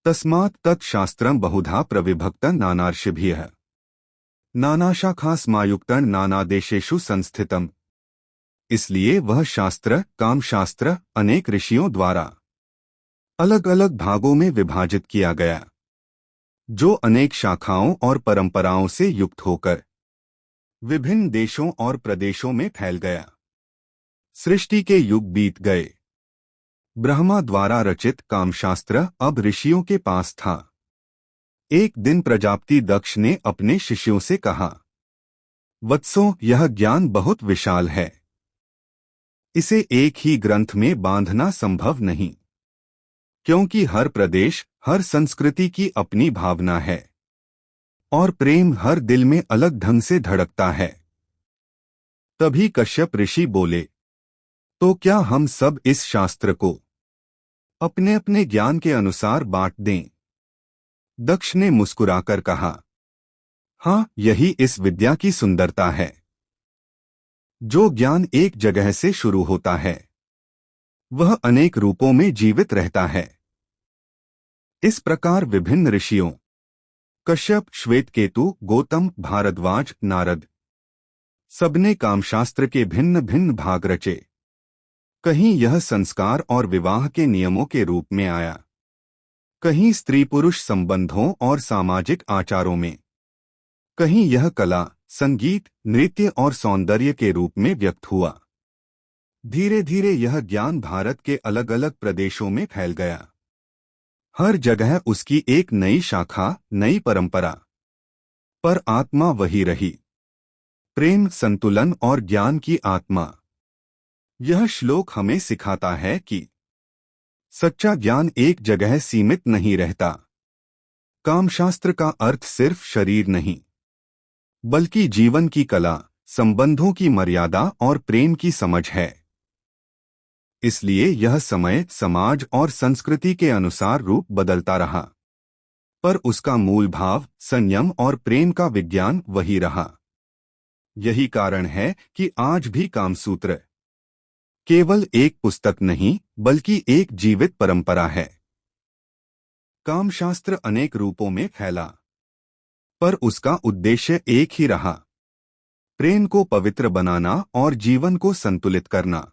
तस्मात् तत् शास्त्रं बहुधा प्रविभक्तं नानार्षिभिः नानाशाखास्मायुक्तं नानादेशेषु संस्थितम्। इसलिए वह शास्त्र, काम शास्त्र, अनेक ऋषियों द्वारा अलग अलग भागों में विभाजित किया गया, जो अनेक शाखाओं और परंपराओं से युक्त होकर विभिन्न देशों और प्रदेशों में फैल गया। सृष्टि के युग बीत गए। ब्रह्मा द्वारा रचित कामशास्त्र अब ऋषियों के पास था। एक दिन प्रजापति दक्ष ने अपने शिष्यों से कहा, वत्सों, यह ज्ञान बहुत विशाल है। इसे एक ही ग्रंथ में बांधना संभव नहीं, क्योंकि हर प्रदेश, हर संस्कृति की अपनी भावना है और प्रेम हर दिल में अलग ढंग से धड़कता है। तभी कश्यप ऋषि बोले, तो क्या हम सब इस शास्त्र को अपने अपने ज्ञान के अनुसार बांट दें? दक्ष ने मुस्कुराकर कहा, हाँ, यही इस विद्या की सुंदरता है। जो ज्ञान एक जगह से शुरू होता है वह अनेक रूपों में जीवित रहता है। इस प्रकार विभिन्न ऋषियों कश्यप, श्वेतकेतु, गौतम, भारद्वाज, नारद सबने कामशास्त्र के भिन्न भिन्न भाग रचे। कहीं यह संस्कार और विवाह के नियमों के रूप में आया, कहीं स्त्री पुरुष संबंधों और सामाजिक आचारों में, कहीं यह कला, संगीत, नृत्य और सौंदर्य के रूप में व्यक्त हुआ। धीरे धीरे यह ज्ञान भारत के अलग अलग प्रदेशों में फैल गया। हर जगह उसकी एक नई शाखा, नई परंपरा, पर आत्मा वही रही, प्रेम, संतुलन और ज्ञान की आत्मा। यह श्लोक हमें सिखाता है कि सच्चा ज्ञान एक जगह सीमित नहीं रहता। कामशास्त्र का अर्थ सिर्फ शरीर नहीं, बल्कि जीवन की कला, संबंधों की मर्यादा और प्रेम की समझ है। इसलिए यह समय, समाज और संस्कृति के अनुसार रूप बदलता रहा, पर उसका मूल भाव, संयम और प्रेम का विज्ञान वही रहा। यही कारण है कि आज भी कामसूत्र केवल एक पुस्तक नहीं, बल्कि एक जीवित परंपरा है। कामशास्त्र अनेक रूपों में फैला, पर उसका उद्देश्य एक ही रहा, प्रेम को पवित्र बनाना और जीवन को संतुलित करना।